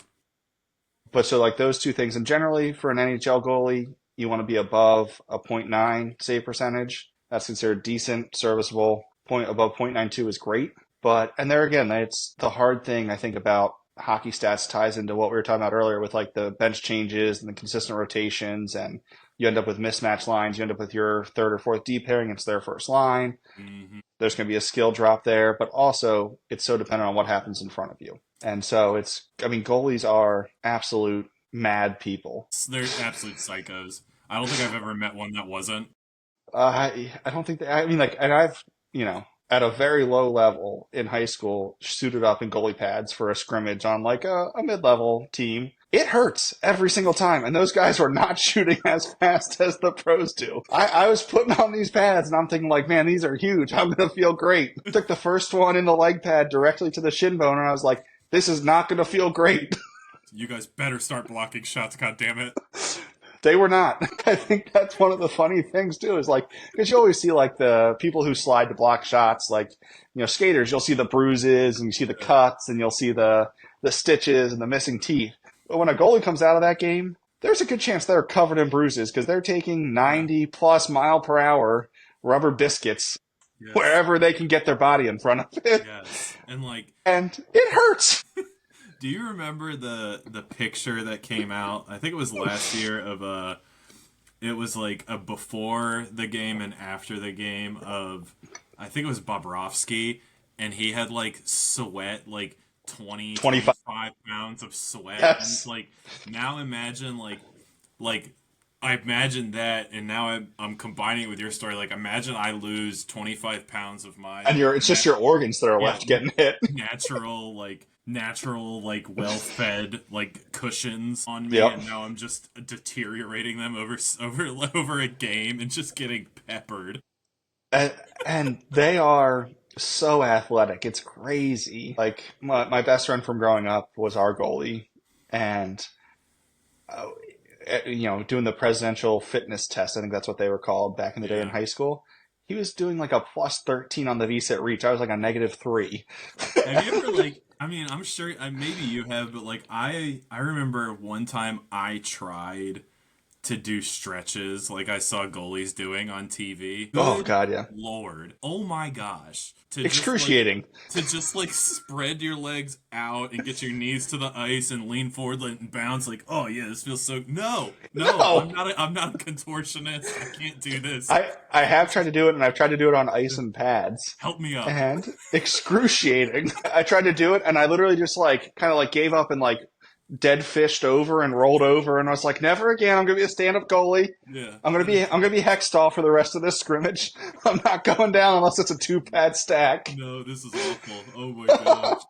But so like those two things, and generally for an NHL goalie, you want to be above a .9 save percentage. That's considered decent, serviceable. Point above .92 is great. But and there again, it's the hard thing I think about hockey stats ties into what we were talking about earlier with like the bench changes and the consistent rotations, and you end up with mismatch lines. You end up with your third or fourth D pairing. It's their first line. Hmm. There's going to be a skill drop there, but also it's so dependent on what happens in front of you. And so I mean, goalies are absolute mad people. They're absolute psychos. I don't think I've ever met one that wasn't. I don't think I mean, like, and I've, at a very low level in high school, suited up in goalie pads for a scrimmage on like a mid-level team. It hurts every single time. And those guys were not shooting as fast as the pros do. I was putting on these pads and I'm thinking like, man, these are huge. I'm going to feel great. Took the first one in the leg pad directly to the shin bone and I was like, this is not going to feel great. You guys better start blocking shots, god damn it. They were not. I think that's one of the funny things too, is like, because you always see like the people who slide to block shots, like, skaters, you'll see the bruises and you see the cuts and you'll see the stitches and the missing teeth. But when a goalie comes out of that game, there's a good chance they're covered in bruises because they're taking Yeah. 90 plus mile per hour rubber biscuits Yes. wherever they can get their body in front of it. Yes. And like, And it hurts. do you remember the picture that came out? I think it was last year of it was like a before the game and after the game of, I think it was Bobrovsky, and he had like sweat, like 20 25. 25 pounds of sweat. And it's Yes. like, now imagine like I imagine that, and now I'm combining it with your story. Like, imagine I lose 25 pounds of my And it's just your organs that are yeah, left getting hit. natural, like well-fed, like cushions on me, Yep. and now I'm just deteriorating them over a game and just getting peppered. And, and they are so athletic. It's crazy. Like my best friend from growing up was our goalie, and uh, doing the presidential fitness test. I think that's what they were called back in the day in Yeah. high school. He was doing like a plus 13 on the VSIT reach. I was like a -3. Have you ever like? I mean, I'm sure maybe you have, but like I remember one time I tried to do stretches like I saw goalies doing on TV. Oh Good God, yeah, Lord. Oh my gosh. excruciating. To just like spread your legs out and get your knees to the ice and lean forward and bounce like, oh yeah, this feels so no, No, I'm not a contortionist. I can't do this. I have tried to do it, and I've tried to do it on ice and pads. Help me up. And excruciating. I tried to do it, and I literally just like kind of like gave up and like dead fished over and rolled over, and I was like, never again. I'm gonna be a stand-up goalie. Yeah. I'm gonna be Hextall for the rest of this scrimmage. I'm not going down unless it's a 2-pad stack. No, this is awful. Oh my gosh.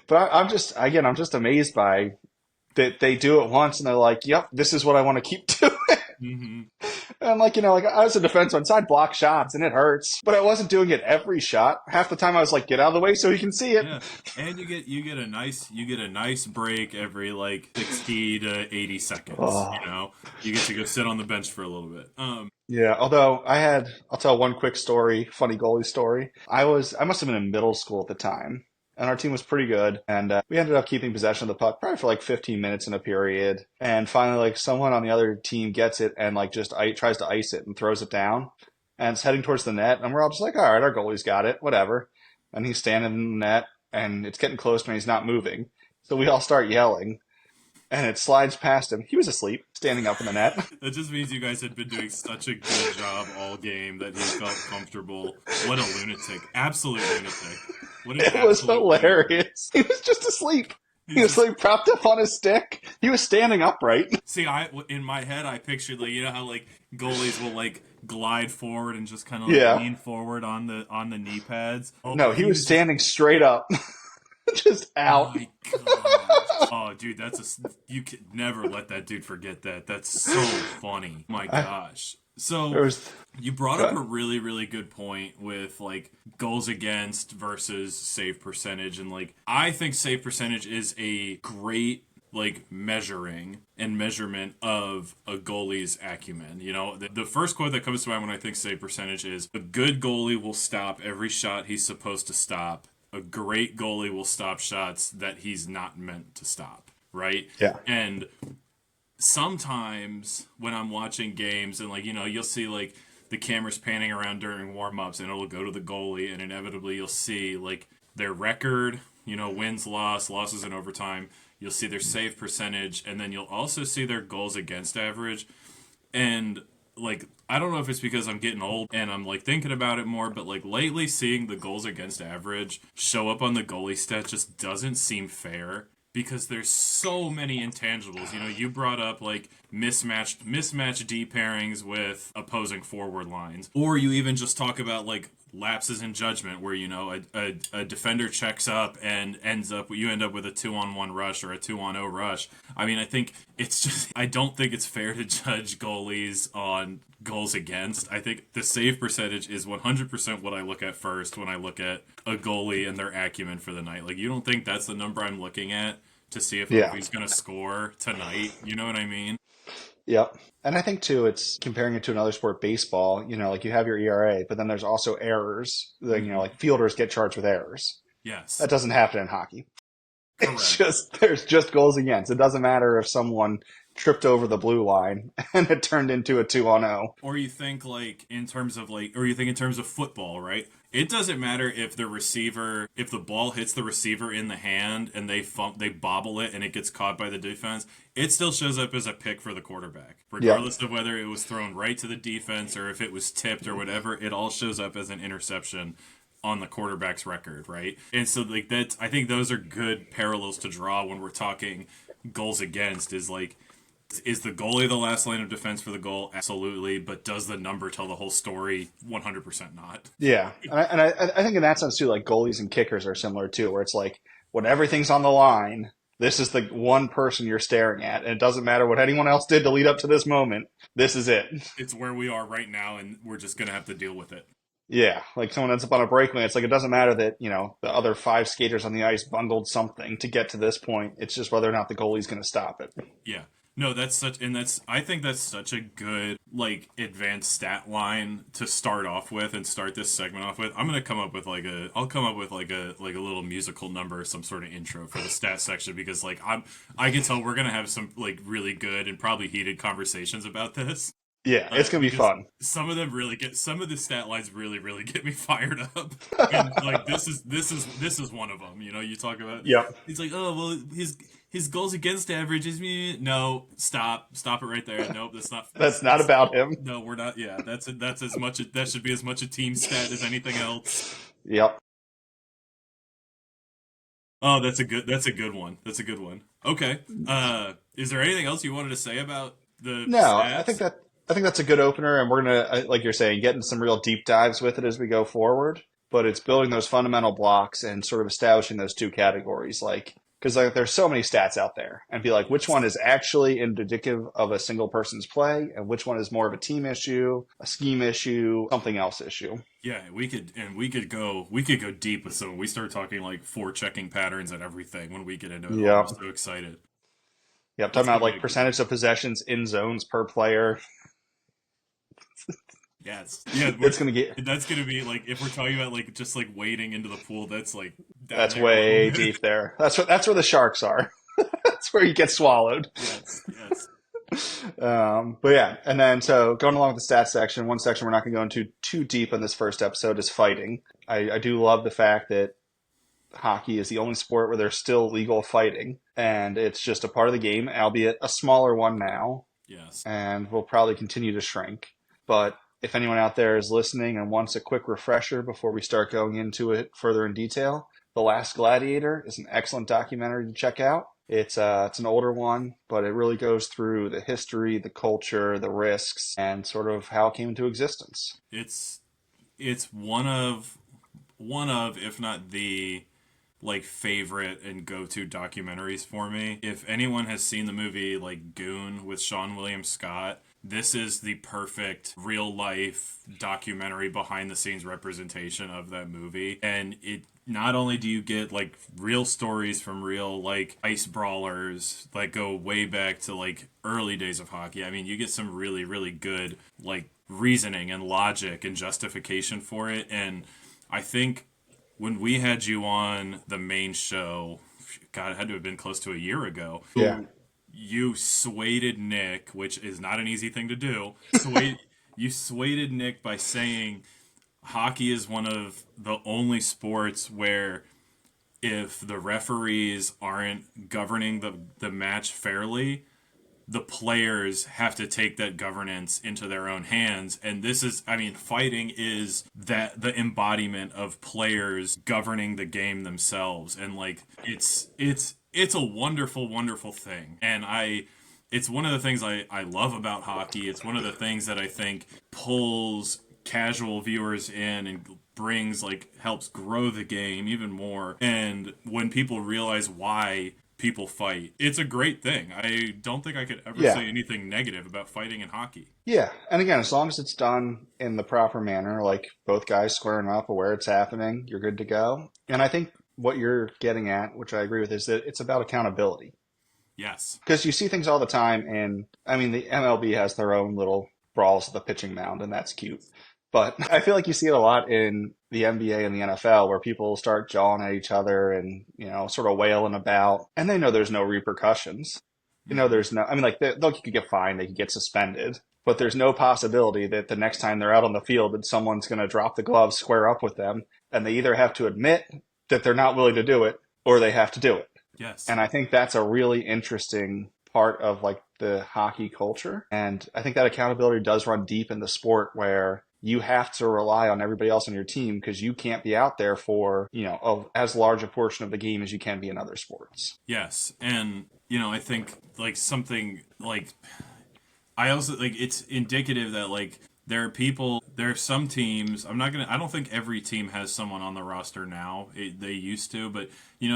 But I'm just amazed by that they do it once and they're like, yep, this is what I want to keep doing. Hmm. And like, like I was a defenseman, so I'd block shots and it hurts, but I wasn't doing it every shot. Half the time I was like, get out of the way so you can see it. Yeah. And you get a nice break every like 60 to 80 seconds, Oh, you know. You get to go sit on the bench for a little bit. yeah. Although I'll tell one quick story, funny goalie story. I must have been in middle school at the time. and our team was pretty good. And we ended up keeping possession of the puck probably for like 15 minutes in a period. And finally, like someone on the other team gets it and like just tries to ice it and throws it down, and it's heading towards the net. And we're all just like, all right, our goalie's got it, whatever. And he's standing in the net, and it's getting close to him. He's not moving, so we all start yelling, and it slides past him. He was asleep, standing up in the net. That just means you guys had been doing such a good job all game that he felt comfortable. What a lunatic. Absolute lunatic. What an It was absolute lunatic. hilarious. He was just asleep. He He's was just like propped up on his stick. He was standing upright. see, I in my head I pictured like you know how like goalies will like glide forward and just kind of like Yeah. lean forward on the knee pads. Oh, No, but he he was was just standing straight up, just out. my god. Oh, dude, you could never let that dude forget that. That's so funny. My gosh. There So was you brought up good. a really, really good point with like goals against versus save percentage. And like, I think save percentage is a great like measuring and measurement of a goalie's acumen. You know, the first quote that comes to mind when I think save percentage is a good goalie will stop every shot he's supposed to stop. A great goalie will stop shots that he's not meant to stop. Right. Yeah. And sometimes when I'm watching games and like you know you'll see like the camera's panning around during warm-ups and it'll go to the goalie and inevitably you'll see like their record, you know, wins, losses in overtime. You'll see their save percentage and then you'll also see their goals against average. And like I don't know if it's because I'm getting old and I'm like thinking about it more, but like lately seeing the goals against average show up on the goalie stat just doesn't seem fair because there's so many intangibles. You know, you brought up like mismatched D pairings with opposing forward lines, or you even just talk about like lapses in judgment where you know a defender checks up and you end up with a 2-on-1 rush or a 2-on-0 rush. I mean, I think it's just I don't think it's fair to judge goalies on goals against. I think the save percentage is 100% what I look at first when I look at a goalie and their acumen for the night. Like, you don't think that's the number I'm looking at to see if Yeah. Ovi's going to score tonight? You know what I mean? Yep. And I think too, it's comparing it to another sport, baseball, you know, like you have your ERA, but then there's also errors. Like, you know, Hmm. like fielders get charged with errors. Yes, That doesn't happen in hockey. It's correct. just, there's just goals against. It doesn't matter if someone tripped over the blue line and it turned into a 2-on-0. Or you think like in terms of like, or you think in terms of football, right? It doesn't matter if if the ball hits the receiver in the hand and they bobble it and it gets caught by the defense. It still shows up as a pick for the quarterback, Yep. regardless of whether it was thrown right to the defense or if it was tipped or whatever. It all shows up as an interception on the quarterback's record, right? And so like that, I think those are good parallels to draw when we're talking goals against. Is like is the goalie the last line of defense for the goal? Absolutely. But does the number tell the whole story? 100% not. Yeah. And I think in that sense too, like goalies and kickers are similar too, where it's like when everything's on the line, this is the one person you're staring at. And it doesn't matter what anyone else did to lead up to this moment. This is it. It's where we are right now, and we're just going to have to deal with it. Yeah, like someone ends up on a breakaway. It's like it doesn't matter that, you know, the other five skaters on the ice bundled something to get to this point. It's just whether or not the goalie's going to stop it. Yeah. No, I think that's such a good, like, advanced stat line to start off with and start this segment off with. I'll come up with like a little musical number, some sort of intro for the stat section because, like, I can tell we're going to have some, like, really good and probably heated conversations about this. Yeah, it's going to be Because fun. some of the stat lines really get me fired up, and like this is one of them. You know, you talk about Yep. it's like oh well his goals against average is me. No, stop it right there. Nope, That's not about him. no, we're not. Yeah, that's as much that should be as much a team stat as anything else. Yep. Oh, that's a good one. That's a good one. Okay. Is there anything else you wanted to say about the No, stats? I think that's a good opener, and we're gonna, like you're saying, get into some real deep dives with it as we go forward. But it's building those fundamental blocks and sort of establishing those two categories, like because like there's so many stats out there, and be like, which one is actually indicative of a single person's play, and which one is more of a team issue, a scheme issue, something else issue. Yeah, we could go deep with some. We start talking like forechecking patterns and everything when we get into it. Oh, I'm Yep. so excited. Yep. It's Talking gonna about be like a good percentage time. of possessions in zones per player. Yes. Yeah, It's gonna get that's gonna be like if we're talking about like just like wading into the pool, that's like down that's there a little way bit. deep there. That's where the sharks are. That's where you get swallowed. Yes, yes. But yeah, and then so going along with the stats section, one section we're not going to go into too deep in this first episode is fighting. I do love the fact that hockey is the only sport where there's still legal fighting, and it's just a part of the game, albeit a smaller one now, Yes. and will probably continue to shrink. But if anyone out there is listening and wants a quick refresher before we start going into it further in detail, The Last Gladiator is an excellent documentary to check out. It's an older one, but it really goes through the history, the culture, the risks, and sort of how it came into existence. It's it's one of if not the like favorite and go-to documentaries for me. If anyone has seen the movie like Goon with Sean William Scott, this is the perfect real life documentary behind the scenes representation of that movie. And it not only do you get like real stories from real like ice brawlers that go way back to like early days of hockey. I mean, you get some really really good like reasoning and logic and justification for it. And I think when we had you on the main show, God, it had to have been close to a year ago. Yeah. You swayed Nick, which is not an easy thing to do. You swayed Nick by saying hockey is one of the only sports where if the referees aren't governing the match fairly, the players have to take that governance into their own hands. And this is, I mean, fighting is that the embodiment of players governing the game themselves. And like it's a wonderful wonderful thing. And it's one of the things I love about hockey. It's one of the things that I think pulls casual viewers in and brings like helps grow the game even more. And when people realize why people fight, it's a great thing. I don't think I could ever Yeah. say anything negative about fighting in hockey. Yeah. And again, as long as it's done in the proper manner, like both guys squaring up where it's happening, you're good to go. And I think what you're getting at, which I agree with, is that it's about accountability. Yes. Because you see things all the time, and I mean, the MLB has their own little brawls at the pitching mound, and that's cute. But I feel like you see it a lot in the NBA and the NFL where people start jawing at each other and, sort of wailing about, and they know there's no repercussions. Hmm. There's no, I mean, like, they could get fined, they could get suspended, but there's no possibility that the next time they're out on the field that someone's going to drop the gloves, square up with them, and they either have to admit that they're not willing to do it or they have to do it. Yes. And I think that's a really interesting part of like the hockey culture. And I think that accountability does run deep in the sport where you have to rely on everybody else on your team because you can't be out there for, as large a portion of the game as you can be in other sports. Yes. And I think like something like I also like it's indicative that like there are some teams. I don't think every team has someone on the roster now. They used to, but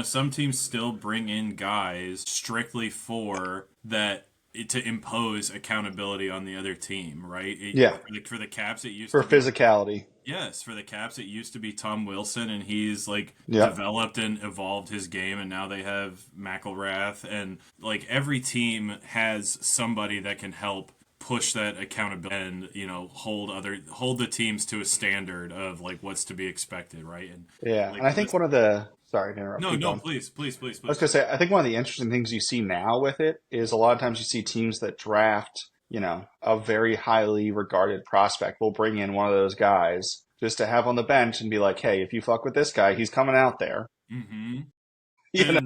some teams still bring in guys strictly for that to impose accountability on the other team, right? Yeah, For the Caps, it used for to be physicality. yes. For the Caps, it used to be Tom Wilson, and he's like Yeah. developed and evolved his game, and now they have McElrath, and like every team has somebody that can help push that accountability and hold the teams to a standard of like what's to be expected, right? And Yeah. like And I think one of the, sorry to interrupt, no, keep no, going. please, please, please, I was please. going to say, I think one of the interesting things you see now with it is a lot of times you see teams that draft, a very highly regarded prospect will bring in one of those guys just to have on the bench and be like, hey, if you fuck with this guy, he's coming out there. Mm-hmm. You know?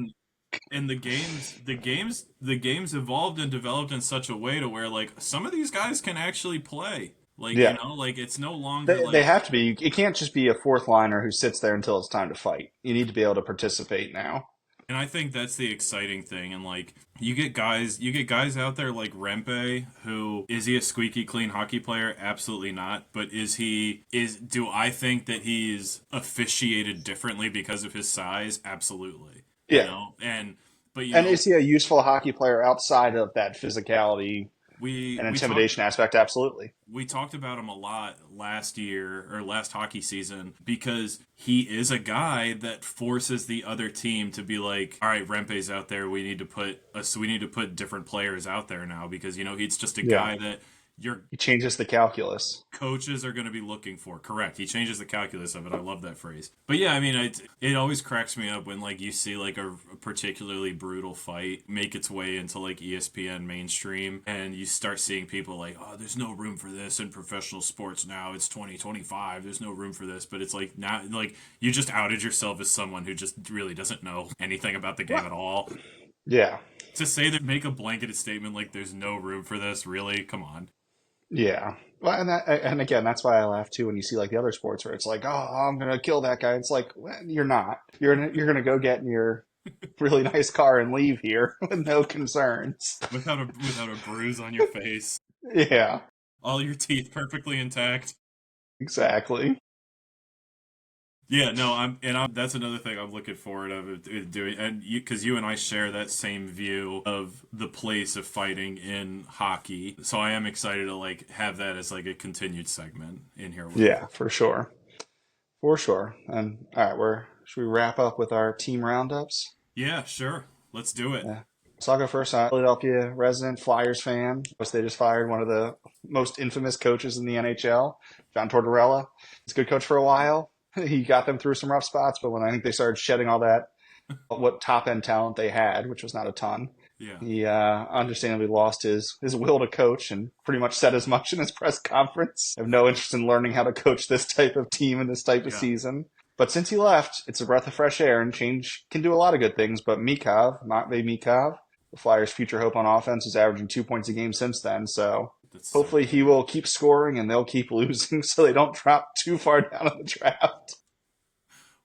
And the games evolved and developed in such a way to where like some of these guys can actually play. Like, Yeah. like it's no longer They like have to be. It can't just be a fourth liner who sits there until it's time to fight. You need to be able to participate now. and I think that's the exciting thing. And like you get guys out there like Rempe, who is he a squeaky clean hockey player? Absolutely not. But do I think that he's officiated differently because of his size? Absolutely. Yeah. And but And is he a useful hockey player outside of that physicality and we talked intimidation aspect? Absolutely. we talked about him a lot last year or last hockey season because he is a guy that forces the other team to be like, all right, Rempe's out there. We need to put different players out there now because he's just a Yeah. guy that your He changes the calculus. coaches are going to be looking for. Correct. He changes the calculus of it. I love that phrase. But yeah, I mean, it always cracks me up when like you see like a particularly brutal fight make its way into like ESPN mainstream, and you start seeing people like, oh, there's no room for this in professional sports now. It's 2025. There's no room for this. But it's like not like you just outed yourself as someone who just really doesn't know anything about the game Well, at all. yeah, To say that make a blanketed statement like there's no room for this, really? Come on. yeah. Well, and again, that's why I laugh too when you see like the other sports where it's like, oh, I'm gonna kill that guy. It's like, well, you're not. You're gonna go get in your really nice car and leave here with no concerns. Without a bruise on your face. Yeah, All your teeth perfectly intact. exactly. Yeah, no, I'm that's another thing I'm looking forward of doing, and because you and I share that same view of the place of fighting in hockey, so I am excited to like have that as like a continued segment in here with us. Yeah, for sure. For sure. And all right, should we wrap up with our team roundups? Yeah, sure, let's do it. Yeah. So I'll go first. Philadelphia resident Flyers fan. Of course, they just fired one of the most infamous coaches in the NHL, John Tortorella. He's a good coach for a while. He got them through some rough spots, but when I think they started shedding all that, what top end talent they had, which was not a ton, Yeah, he understandably lost his will to coach and pretty much said as much in his press conference. I have no interest in learning how to coach this type of team in this type of yeah, season. But since he left, it's a breath of fresh air, and change can do a lot of good things. But Matvei Mikov, the Flyers' future hope on offense, is averaging 2 points a game since then. So that's so hopefully he good. will keep scoring and they'll keep losing so they don't drop too far down in the draft.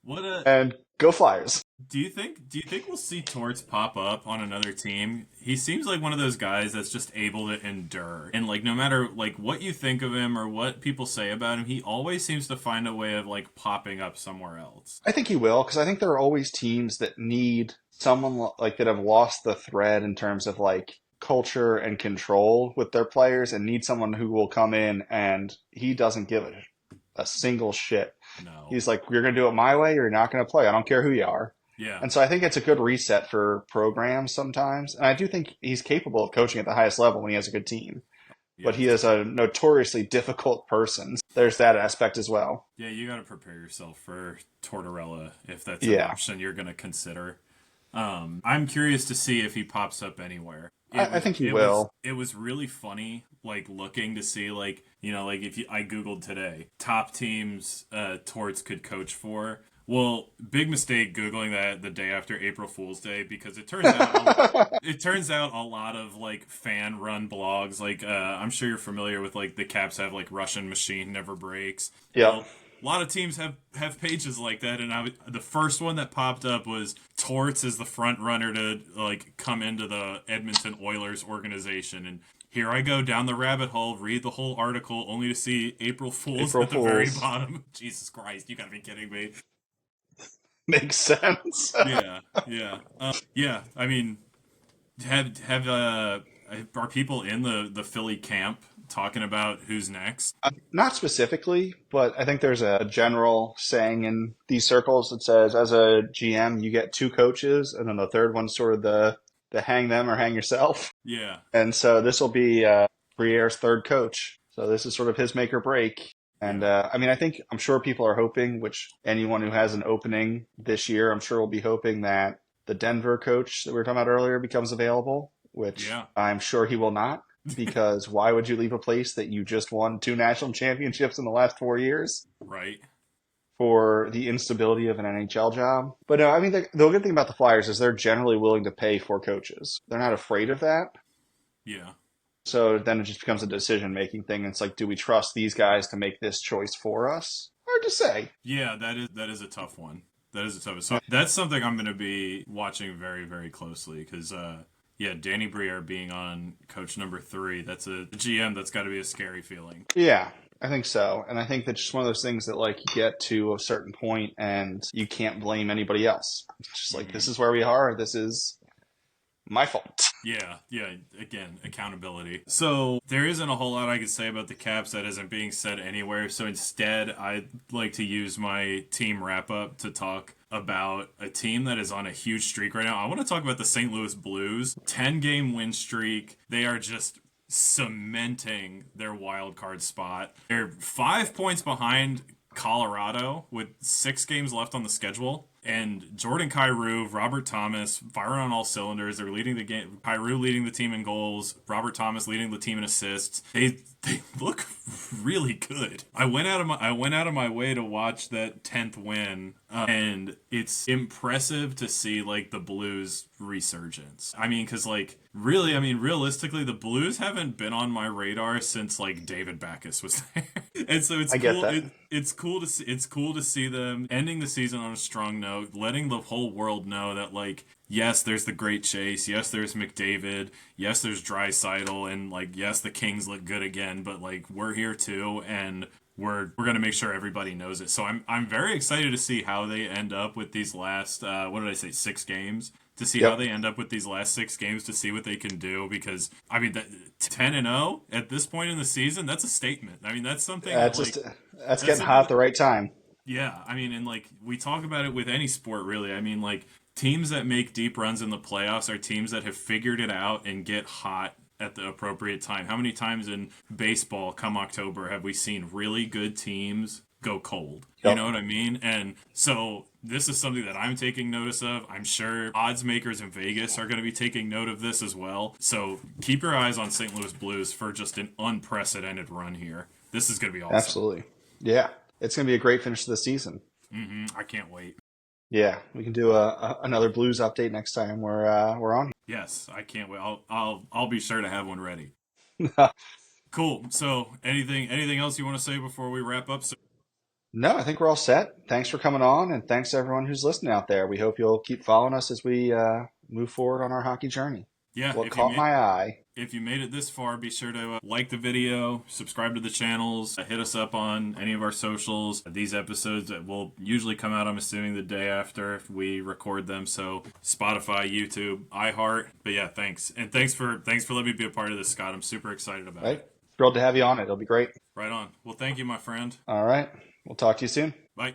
What a And go Flyers. Do you think we'll see Torts pop up on another team? He seems like one of those guys that's just able to endure. And like no matter like what you think of him or what people say about him, he always seems to find a way of like popping up somewhere else. I think he will, because I think there are always teams that need someone like that have lost the thread in terms of like culture and control with their players and need someone who will come in and he doesn't give a single shit. No. He's like, you're going to do it my way or you're not going to play. I don't care who you are. Yeah. And so I think it's a good reset for programs sometimes. And I do think he's capable of coaching at the highest level when he has a good team. Yeah. But he is a notoriously difficult person. There's that aspect as well. Yeah, you got to prepare yourself for Tortorella if that's an Yeah, option you're going to consider. I'm curious to see if he pops up anywhere. I think he will. It was really funny, like looking to see like like if you I googled today top teams Torts could coach for. Well, big mistake googling that the day after April Fool's Day because it turns out a lot of like fan run blogs like I'm sure you're familiar with like the Caps have like Russian machine never breaks. Yep. Well, a lot of teams have pages like that, and the first one that popped up was Torts is the front runner to like come into the Edmonton Oilers organization, and here I go down the rabbit hole, read the whole article, only to see April Fools April at the very Fools. bottom. Jesus Christ, you gotta be kidding me! Makes sense. Yeah, yeah, yeah. I mean, have are people in the Philly camp talking about who's next? Not specifically, but I think there's a general saying in these circles that says, as a GM, you get two coaches, and then the third one's sort of the hang them or hang yourself. Yeah, And so this will be Briere's third coach. So this is sort of his make or break. And yeah, I mean, I'm sure people are hoping, which anyone who has an opening this year, I'm sure will be hoping that the Denver coach that we were talking about earlier becomes available, which yeah. I'm sure he will not, because why would you leave a place that you just won two national championships in the last 4 years Right. for the instability of an NHL job? But no, I mean, the good thing about the Flyers is they're generally willing to pay for coaches. They're not afraid of that. Yeah. So then it just becomes a decision-making thing. It's like, do we trust these guys to make this choice for us? Hard to say. Yeah, that is a tough one. That is a tough one. So that's something I'm going to be watching very, very closely because, yeah, Danny Briere being on coach number 3, that's a GM that's got to be a scary feeling. Yeah, I think so. And I think that's just one of those things that, like, you get to a certain point and you can't blame anybody else. It's just like, Hmm. this is where we are. This is my fault. Yeah, yeah. Again, accountability. So there isn't a whole lot I could say about the Caps that isn't being said anywhere. So instead, I'd like to use my team wrap up to talk about a team that is on a huge streak right now. I want to talk about the St. Louis Blues. 10-game win streak. They are just cementing their wild card spot. They're 5 points behind Colorado with 6 games left on the schedule. And Jordan Kyrou, Robert Thomas firing on all cylinders. They're leading the game. Kyrou leading the team in goals. Robert Thomas leading the team in assists. They look really good. I went out of my way to watch that 10th win, and it's impressive to see like the Blues resurgence. I mean, because like really, I mean, realistically, the Blues haven't been on my radar since like David Backes was there, and so it's I get cool. that. It's cool to see. It's cool to see them ending the season on a strong note, letting the whole world know that like, yes, there's the Great Chase. Yes, there's McDavid. Yes, there's Draisaitl, and like, yes, the Kings look good again. But like, we're here too, and we're gonna make sure everybody knows it. So I'm very excited to see how they end up with these last what did I say 6 games. To see how they end up with these last 6 games, to see what they can do, because I mean, 10-0 at this point in the season, that's a statement. I mean, that's something That's that, like, just that's getting hot at the right time. yeah, I mean, and like we talk about it with any sport, really. I mean, like teams that make deep runs in the playoffs are teams that have figured it out and get hot at the appropriate time. How many times in baseball, come October, have we seen really good teams go cold? You Yep. know what I mean? And so this is something that I'm taking notice of. I'm sure odds makers in Vegas are going to be taking note of this as well. So keep your eyes on St. Louis Blues for just an unprecedented run here. This is going to be awesome. Absolutely. Yeah. It's going to be a great finish to the season. I can't wait. Yeah, we can do another Blues update next time we're on. Yes, I can't wait. I'll be sure to have one ready. Here. Cool. So anything else you want to say before we wrap up? So, No, I think we're all set. Thanks for coming on, and thanks to everyone who's listening out there. We hope you'll keep following us as we move forward on our hockey journey. yeah, What caught my eye? if you made it this far, be sure to like the video, subscribe to the channels, hit us up on any of our socials. These episodes will usually come out, I'm assuming, the day after we record them. So Spotify, YouTube, iHeart. But yeah, thanks. And thanks for letting me be a part of this, Scott. I'm super excited about Right? it. Thrilled to have you on it. It'll be great. Right on. Well, thank you, my friend. All right. We'll talk to you soon. Bye.